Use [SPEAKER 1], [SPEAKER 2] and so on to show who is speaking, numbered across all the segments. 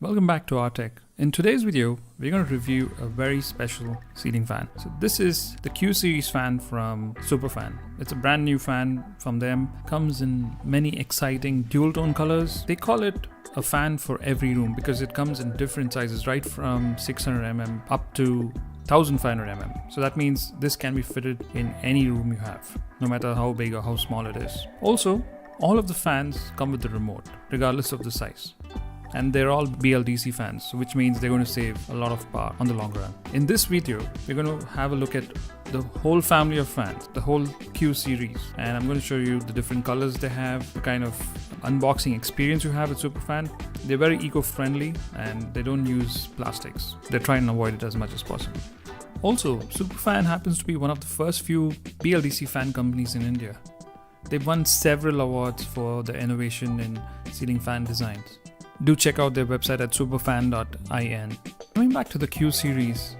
[SPEAKER 1] Welcome back to our tech. In today's video, we're going to review a very special ceiling fan. So this is the Q series fan from Super Fan. It's a brand new fan from them. Comes in many exciting dual tone colors. They call it a fan for every room because it comes in different sizes, right from 600mm up to 1500mm. So that means this can be fitted in any room you have, no matter how big or how small it is. Also, all of the fans come with the remote, regardless of the size. And they're all BLDC fans, which means they're going to save a lot of power on the long run. In this video, we're going to have a look at the whole family of fans, the whole Q series, and I'm going to show you the different colors they have, the kind of unboxing experience you have with Superfan. They're very eco-friendly and they don't use plastics. They're trying to avoid it as much as possible. Also, Superfan happens to be one of the first few BLDC fan companies in India. They've won several awards for their innovation in ceiling fan designs. Do check out their website at superfan.in. Coming back to the Q series,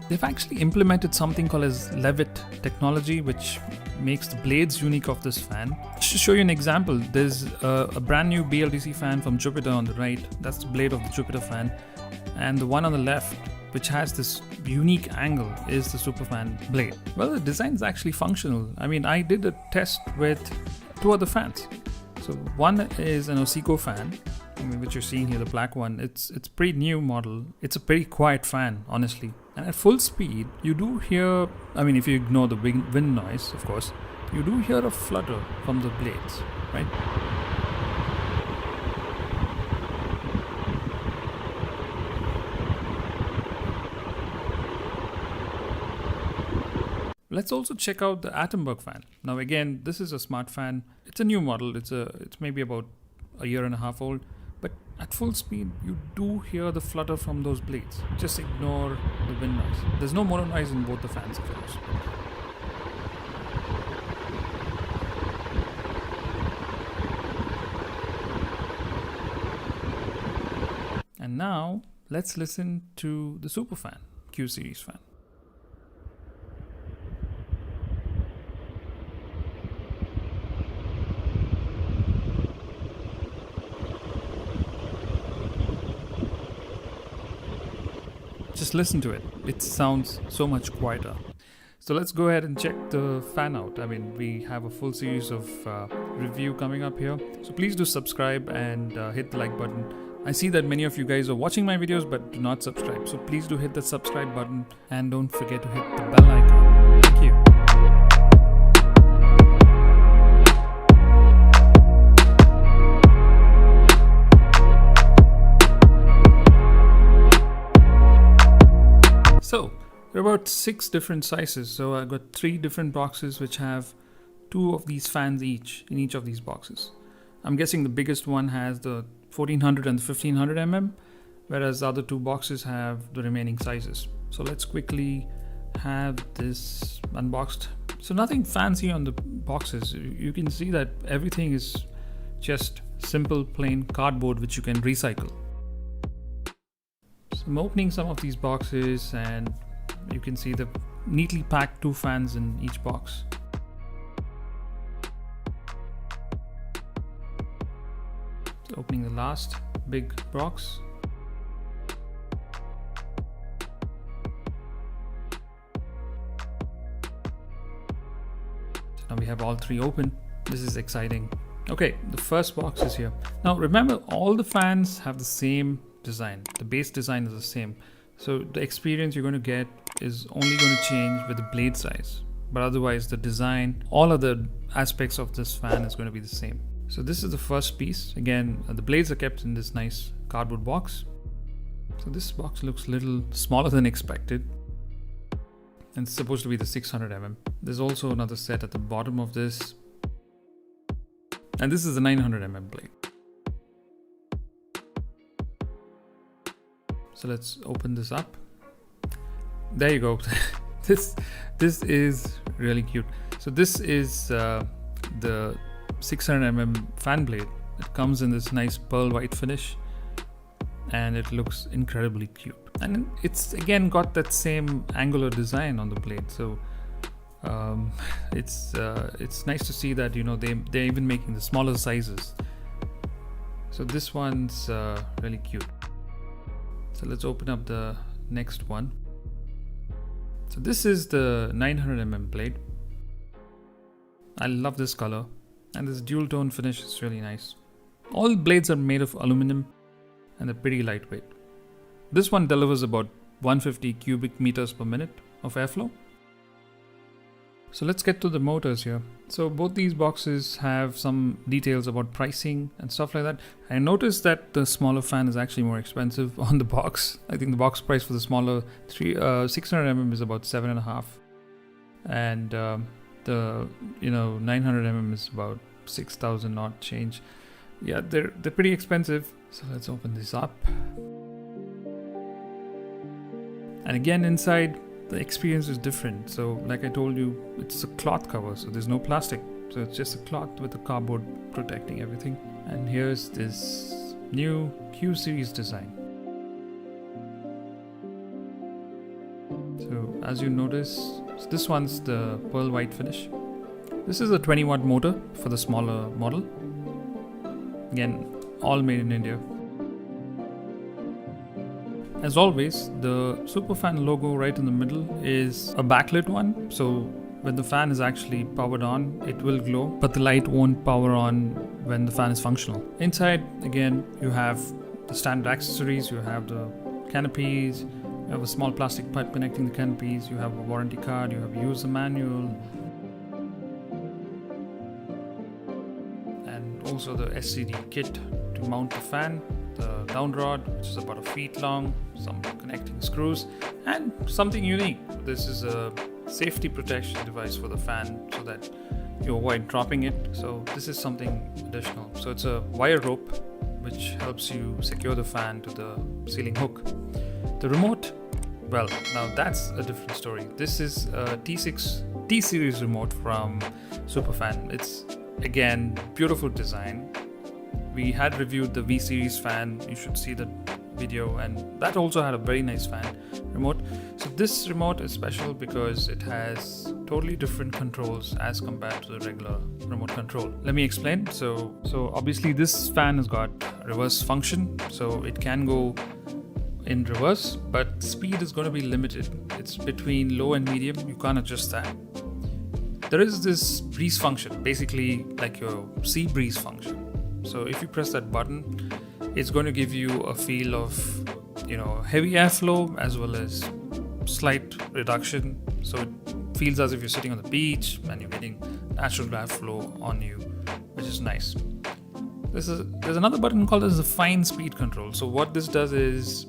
[SPEAKER 1] they've actually implemented something called as Levit technology, which makes the blades unique of this fan. Just to show you an example, there's a brand new BLDC fan from Jupiter on the right. That's the blade of the Jupiter fan. And the one on the left, which has this unique angle, is the Superfan blade. Well, the design is actually functional. I mean, I did a test with two other fans. So one is an Osiko fan, which you're seeing here, the black one. It's pretty new model. It's a pretty quiet fan, honestly. And at full speed, you do hear, I mean, if you ignore the wind noise, of course, you do hear a flutter from the blades, right? Let's also check out the Atomberg fan. Now again, this is a smart fan. It's a new model. It's maybe about a year and a half old. But at full speed, you do hear the flutter from those blades. Just ignore the wind noise. There's no motor noise in both the fans, of course. And now, let's listen to the Superfan Q series fan. Just listen to it. It sounds so much quieter. So let's go ahead and check the fan out. I mean, we have a full series of review coming up here. So please do subscribe and hit the like button. I see that many of you guys are watching my videos but do not subscribe. So please do hit the subscribe button and don't forget to hit the bell icon. Thank you. So, there are about 6 different sizes. So I've got 3 different boxes which have 2 of these fans each in each of these boxes. I'm guessing the biggest one has the 1400 and the 1500mm, whereas the other 2 boxes have the remaining sizes. So let's quickly have this unboxed. So nothing fancy on the boxes. You can see that everything is just simple plain cardboard which you can recycle. I'm opening some of these boxes and you can see the neatly packed 2 fans in each box. So opening the last big box. So now we have all 3 open. This is exciting. Okay, the first box is here. Now remember, all the fans have the same design. The base design is the same. So the experience you're going to get is only going to change with the blade size. But otherwise the design, all other aspects of this fan is going to be the same. So this is the first piece. Again, the blades are kept in this nice cardboard box. So this box looks a little smaller than expected. And it's supposed to be the 600mm. There's also another set at the bottom of this. And this is the 900mm blade. So let's open this up. There you go. This is really cute. So this is the 600mm fan blade. It comes in this nice pearl white finish and it looks incredibly cute. And it's again got that same angular design on the blade. So it's nice to see that, you know, they're even making the smaller sizes. So this one's really cute. So let's open up the next one. So this is the 900mm blade. I love this color, and this dual tone finish is really nice. All blades are made of aluminum and they're pretty lightweight. This one delivers about 150 cubic meters per minute of airflow. So let's get to the motors here. So both these boxes have some details about pricing and stuff like that. I noticed that the smaller fan is actually more expensive on the box. I think the box price for the smaller 600mm is about 7.5, and the 900mm is about 6,000 odd change. Yeah, they're pretty expensive. So let's open this up. And again, inside the experience is different. So like I told you, it's a cloth cover, so there's no plastic. So it's just a cloth with a cardboard protecting everything. And here's this new Q series design. So as you notice, this one's the pearl white finish. This is a 20-watt motor for the smaller model. Again, all made in India. As always, the Superfan logo right in the middle is a backlit one, so when the fan is actually powered on, it will glow, but the light won't power on when the fan is functional. Inside, again, you have the standard accessories, you have the canopies, you have a small plastic pipe connecting the canopies, you have a warranty card, you have a user manual, and also the SCD kit to mount the fan, the down rod, which is about 1 feet long, some connecting screws, and something unique. This is a safety protection device for the fan so that you avoid dropping it. So this is something additional. So it's a wire rope which helps you secure the fan to the ceiling hook. The remote, well, now that's a different story. This is a T series remote from Superfan. It's again beautiful design. We had reviewed the V series fan, you should see the video, and that also had a very nice fan remote. So this remote is special because it has totally different controls as compared to the regular remote control. Let me explain. So obviously this fan has got reverse function, so it can go in reverse, but speed is going to be limited. It's between low and medium, you can't adjust that. There is this breeze function, basically like your sea breeze function. So if you press that button, it's going to give you a feel of, heavy airflow as well as slight reduction. So it feels as if you're sitting on the beach and you're getting natural airflow on you, which is nice. There's another button called as the fine speed control. So what this does is,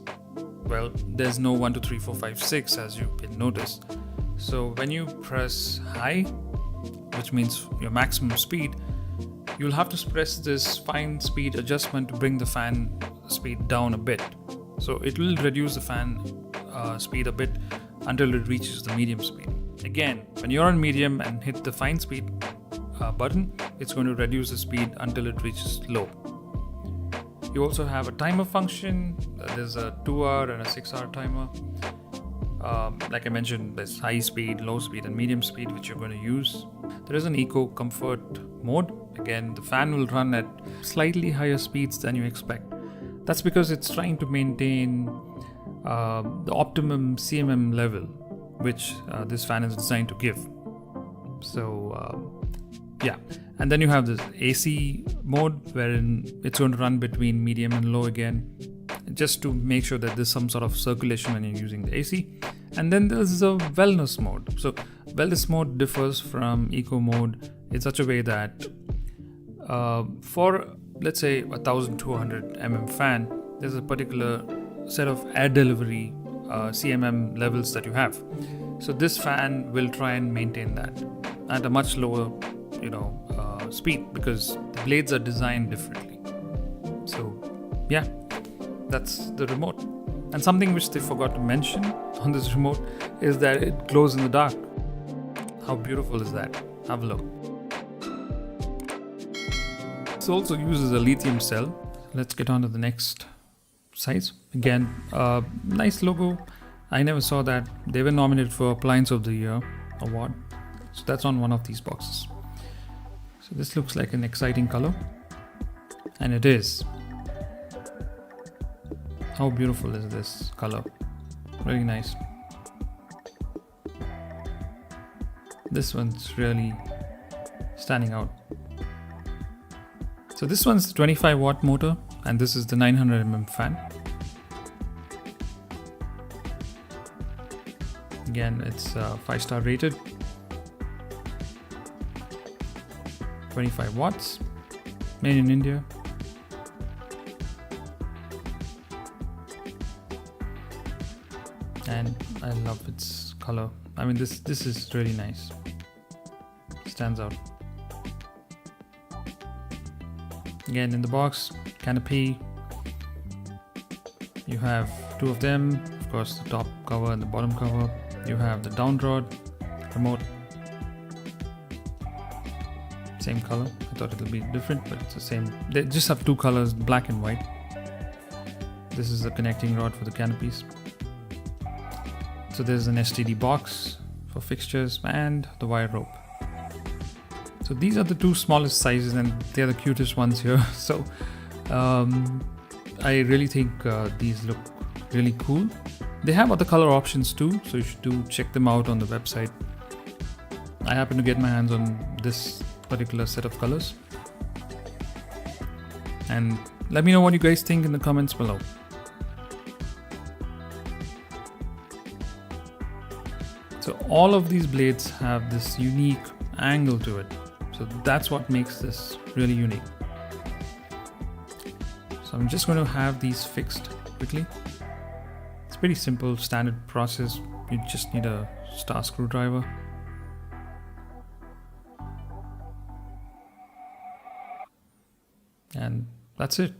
[SPEAKER 1] well, there's no 1, 2, 3, 4, 5, 6 as you can notice. So when you press high, which means your maximum speed, you'll have to press this fine speed adjustment to bring the fan speed down a bit. So it will reduce the fan speed a bit until it reaches the medium speed. Again, when you're on medium and hit the fine speed button, it's going to reduce the speed until it reaches low. You also have a timer function. There's a 2-hour and a 6-hour timer. Like I mentioned, there's high speed, low speed, and medium speed, which you're going to use. There is an eco comfort mode. Again, the fan will run at slightly higher speeds than you expect. That's because it's trying to maintain the optimum CMM level, which this fan is designed to give. So, yeah. And then you have this AC mode, wherein it's going to run between medium and low again, just to make sure that there's some sort of circulation when you're using the AC. And then there's a wellness mode. So wellness mode differs from eco mode in such a way that for, let's say, 1200 mm fan, there's a particular set of air delivery CMM levels that you have. So this fan will try and maintain that at a much lower speed, because the blades are designed differently. So yeah, that's the remote. And something which they forgot to mention on this remote is that it glows in the dark. How beautiful is that? Have a look. This also uses a lithium cell. Let's get on to the next size. Again, nice logo. I never saw that. They were nominated for Appliance of the Year award. So that's on one of these boxes. So this looks like an exciting color. And it is. How beautiful is this color? Really nice. This one's really standing out. So this one's the 25 watt motor and this is the 900 fan. Again, it's 5-star rated. 25 watts, made in India. And I love its color. I mean, this is really nice. Stands out. Again, in the box, canopy. You have two of them. Of course, the top cover and the bottom cover. You have the down rod, remote. Same color. I thought it'll be different, but it's the same. They just have two colors, black and white. This is the connecting rod for the canopies. So there's an STD box for fixtures and the wire rope. So these are the two smallest sizes and they're the cutest ones here. So I really think these look really cool. They have other color options too, so you should do check them out on the website. I happen to get my hands on this particular set of colors. And let me know what you guys think in the comments below. So all of these blades have this unique angle to it. So that's what makes this really unique. So I'm just going to have these fixed quickly. It's pretty simple, standard process. You just need a star screwdriver. And that's it.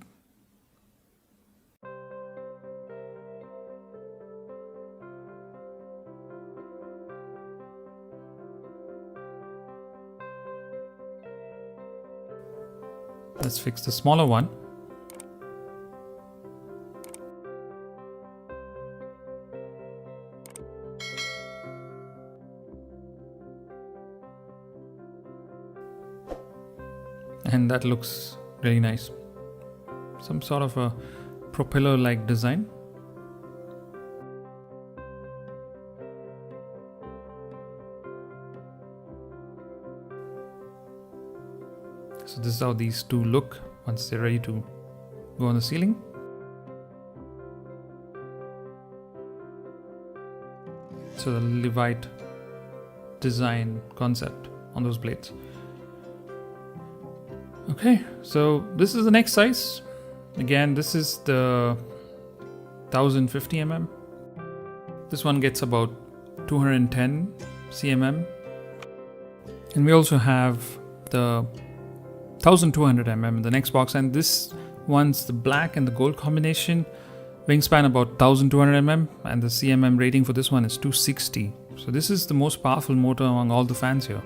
[SPEAKER 1] Let's fix the smaller one. And that looks really nice. Some sort of a propeller-like design. So this is how these two look once they're ready to go on the ceiling. So the Levite design concept on those blades. Okay, so this is the next size. Again, this is the 1050 mm. This one gets about 210 cmm. And we also have the 1200 mm in the next box, and this one's the black and the gold combination. Wingspan about 1200 mm, and the cmm rating for this one is 260. So this is the most powerful motor among all the fans here.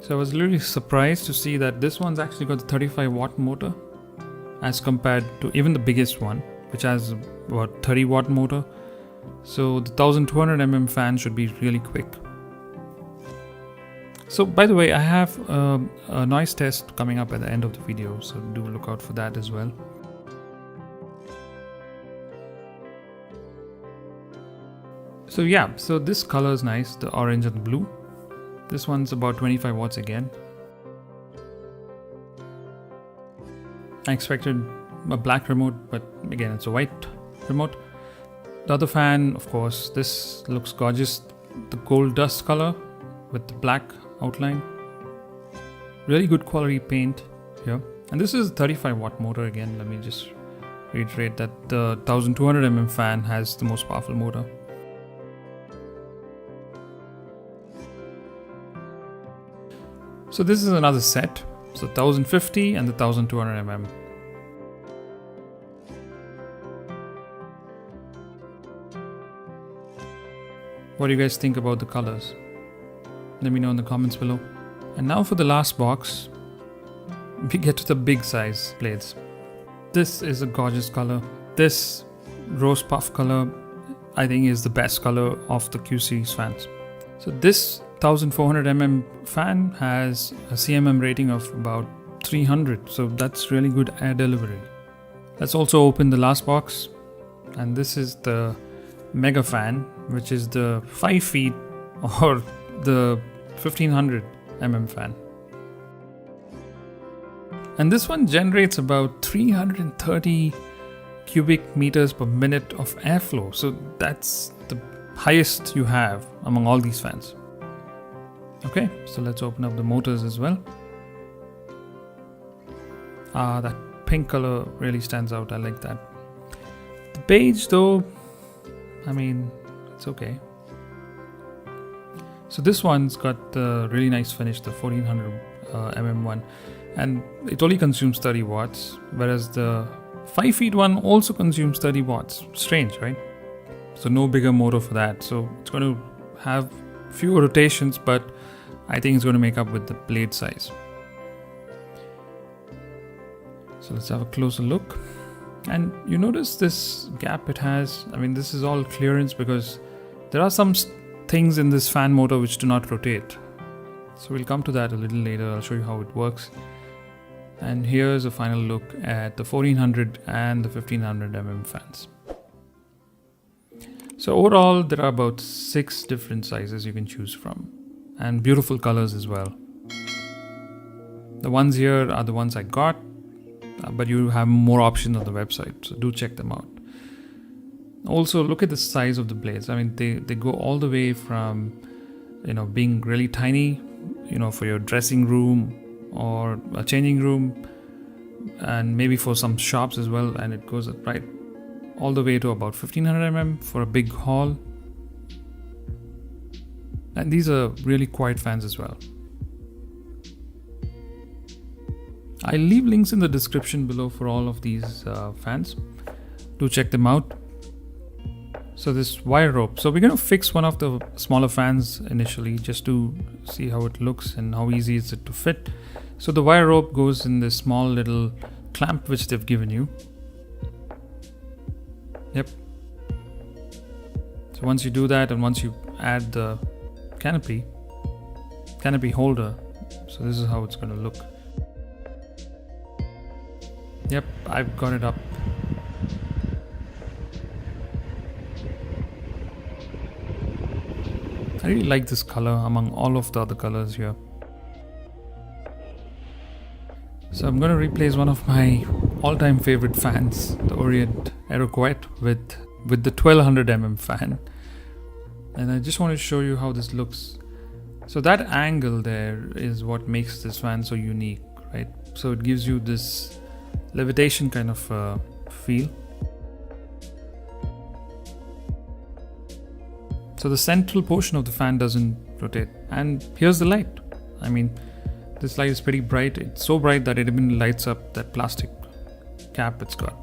[SPEAKER 1] So I was really surprised to see that this one's actually got the 35 watt motor as compared to even the biggest one, which has about 30 watt motor. So the 1200 mm fan should be really quick. So by the way, I have a noise test coming up at the end of the video, so do look out for that as well. So yeah, so this color is nice, the orange and the blue. This one's about 25 watts again. I expected a black remote, but again it's a white remote. The other fan, of course, this looks gorgeous. The gold dust color with the black outline. Really good quality paint here. And this is a 35 watt motor again. Let me just reiterate that the 1200 mm fan has the most powerful motor. So this is another set. So 1050 and the 1200 mm. What do you guys think about the colors? Let me know in the comments below. And now for the last box, we get to the big size blades. This is a gorgeous color. This rose puff color, I think, is the best color of the Q series fans. So this 1400 mm fan has a CMM rating of about 300. So that's really good air delivery. Let's also open the last box, and this is the Mega Fan, which is the 5 feet or the 1500 fan. And this one generates about 330 cubic meters per minute of airflow. So that's the highest you have among all these fans. Okay, so let's open up the motors as well. That pink color really stands out. I like that. The beige though, I mean, it's okay. So this one's got the really nice finish, the 1400 one, and it only consumes 30 watts, whereas the 5 feet one also consumes 30 watts. Strange, right? So no bigger motor for that. So it's going to have fewer rotations, but I think it's going to make up with the blade size. So let's have a closer look. And you notice this gap it has. I mean, this is all clearance because there are some things in this fan motor which do not rotate. So we'll come to that a little later. I'll show you how it works. And here's a final look at the 1400 and the 1500 fans. So overall, there are about 6 different sizes you can choose from, and beautiful colors as well. The ones here are the ones I got, but you have more options on the website, so do check them out. Also, look at the size of the blades. I mean, they go all the way from, being really tiny, for your dressing room or a changing room, and maybe for some shops as well, and it goes right all the way to about 1500 for a big hall. And these are really quiet fans as well. I'll leave links in the description below for all of these fans. Do check them out. So this wire rope. So we're going to fix one of the smaller fans initially just to see how it looks and how easy is it to fit. So the wire rope goes in this small little clamp which they've given you. Yep. So once you do that, and once you add the canopy holder, so this is how it's going to look. Yep, I've got it up. I really like this color among all of the other colors here. So I'm going to replace one of my all-time favorite fans, the Orient Aeroquette, with the 1200 fan. And I just want to show you how this looks. So that angle there is what makes this fan so unique, right? So it gives you this levitation kind of feel. So the central portion of the fan doesn't rotate. And here's the light. I mean, this light is pretty bright. It's so bright that it even lights up that plastic cap it's got.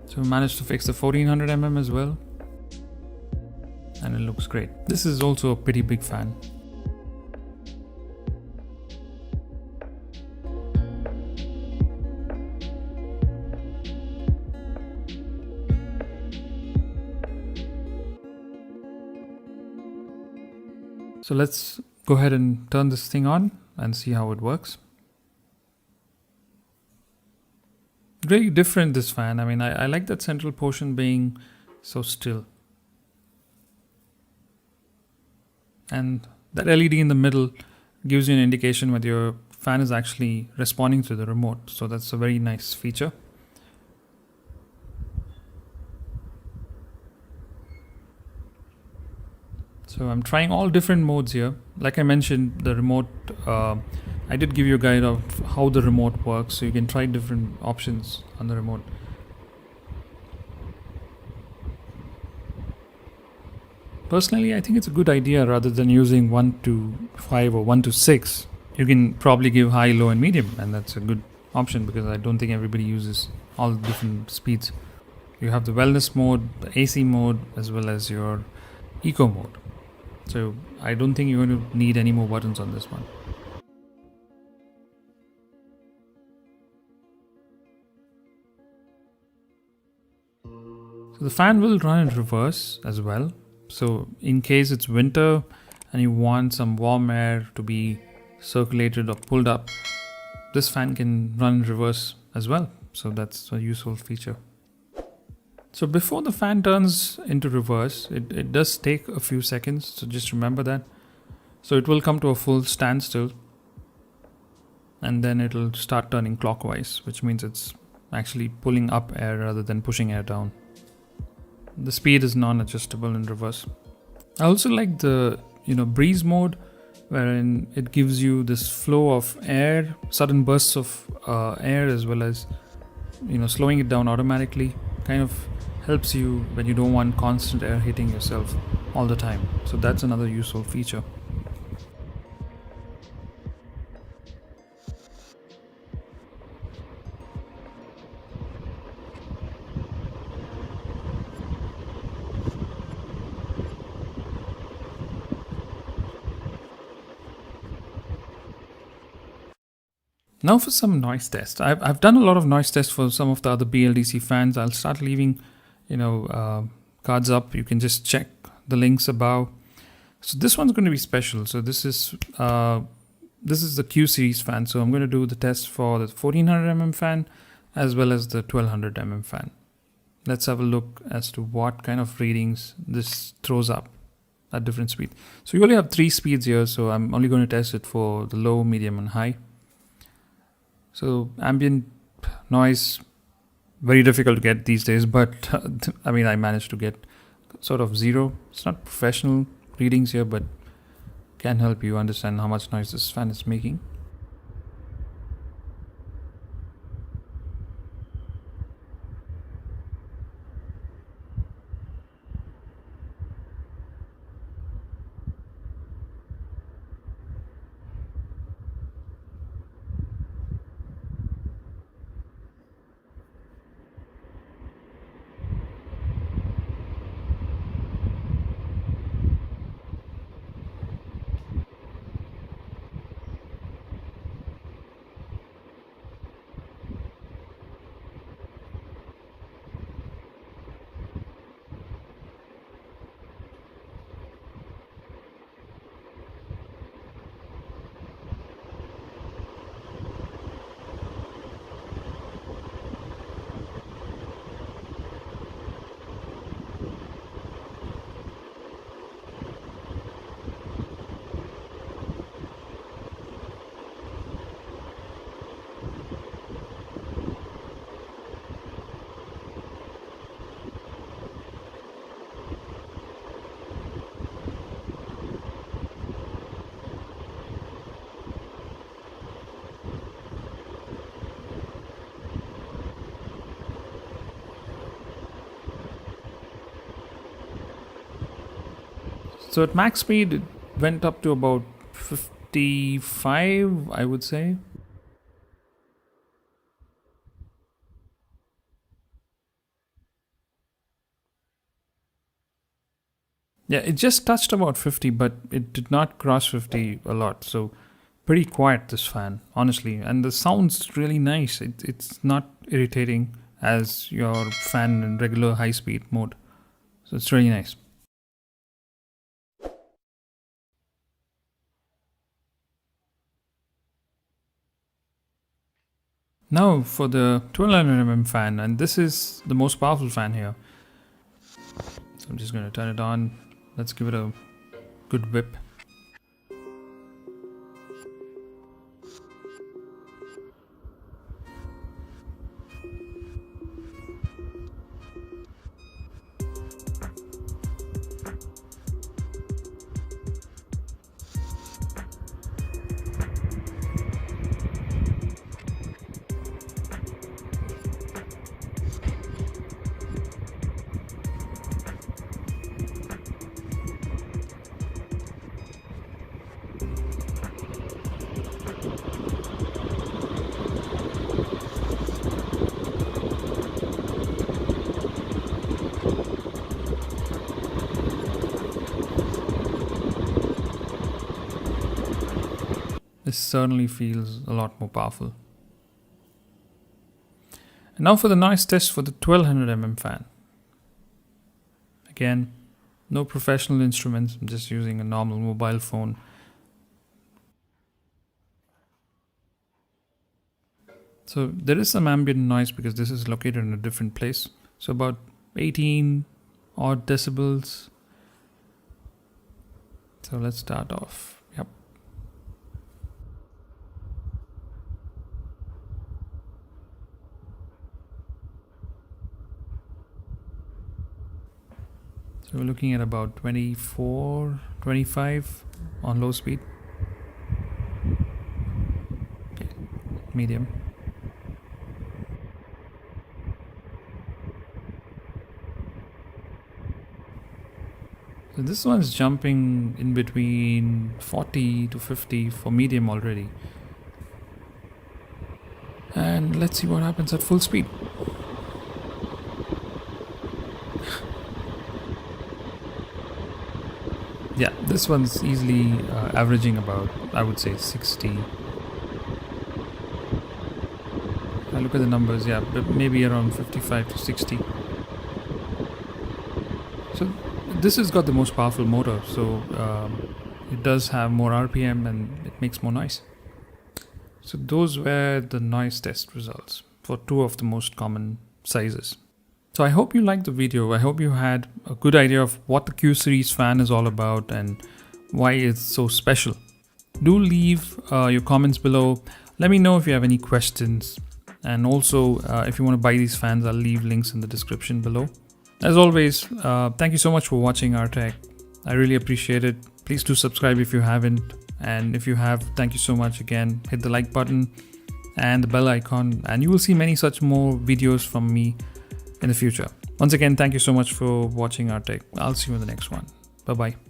[SPEAKER 1] So we managed to fix the 1400 as well. And it looks great. This is also a pretty big fan. So let's go ahead and turn this thing on and see how it works. Really different, this fan. I mean, I like that central portion being so still. And that LED in the middle gives you an indication whether your fan is actually responding to the remote. So that's a very nice feature. So I'm trying all different modes here. Like I mentioned, the remote, I did give you a guide of how the remote works, so you can try different options on the remote. Personally, I think it's a good idea rather than using 1 to 5 or 1 to 6. You can probably give high, low and medium, and that's a good option because I don't think everybody uses all the different speeds. You have the wellness mode, the AC mode, as well as your eco mode. So I don't think you're going to need any more buttons on this one. So the fan will run in reverse as well. So in case it's winter and you want some warm air to be circulated or pulled up, this fan can run in reverse as well. So that's a useful feature. So before the fan turns into reverse, it does take a few seconds. So just remember that. So it will come to a full standstill, and then it'll start turning clockwise, which means it's actually pulling up air rather than pushing air down. The speed is non-adjustable in reverse. I also like the breeze mode, wherein it gives you this flow of air, sudden bursts of air, as well as slowing it down automatically. Kind of helps you when you don't want constant air hitting yourself all the time. So that's another useful feature. Now for some noise tests. I've done a lot of noise tests for some of the other BLDC fans. I'll start leaving, cards up. You can just check the links above. So this one's going to be special. So this is the Q series fan. So I'm going to do the test for the 1400mm fan as well as the 1200mm fan. Let's have a look as to what kind of readings this throws up at different speeds. So you only have 3 speeds here. So I'm only going to test it for the low, medium and high. So ambient noise, very difficult to get these days, but I managed to get sort of 0. It's not professional readings here, but can help you understand how much noise this fan is making. So at max speed, it went up to about 55, I would say. Yeah, it just touched about 50, but it did not cross 50 a lot. So pretty quiet, this fan, honestly. And the sound's really nice. It's not irritating as your fan in regular high speed mode. So it's really nice. Now for the 1200mm fan, and this is the most powerful fan here. So I'm just going to turn it on. Let's give it a good whip. This certainly feels a lot more powerful. And now for the noise test for the 1200mm fan. Again, no professional instruments, I'm just using a normal mobile phone. So there is some ambient noise because this is located in a different place. So about 18 odd decibels. So let's start off. Yep. So we're looking at about 24, 25 on low speed. Okay. Medium. So this one's jumping in between 40 to 50 for medium already. And let's see what happens at full speed. Yeah, this one's easily averaging about, I would say, 60. I look at the numbers, yeah, but maybe around 55 to 60. So this has got the most powerful motor, so it does have more RPM and it makes more noise. So those were the noise test results for two of the most common sizes. So I hope you liked the video. I hope you had a good idea of what the Q series fan is all about and why it's so special. Do leave your comments below. Let me know if you have any questions. And also, if you want to buy these fans, I'll leave links in the description below. As always, thank you so much for watching our tech. I really appreciate it. Please do subscribe if you haven't. And if you have, thank you so much again. Hit the like button and the bell icon, and you will see many such more videos from me in the future. Once again, thank you so much for watching our tech. I'll see you in the next one. Bye-bye.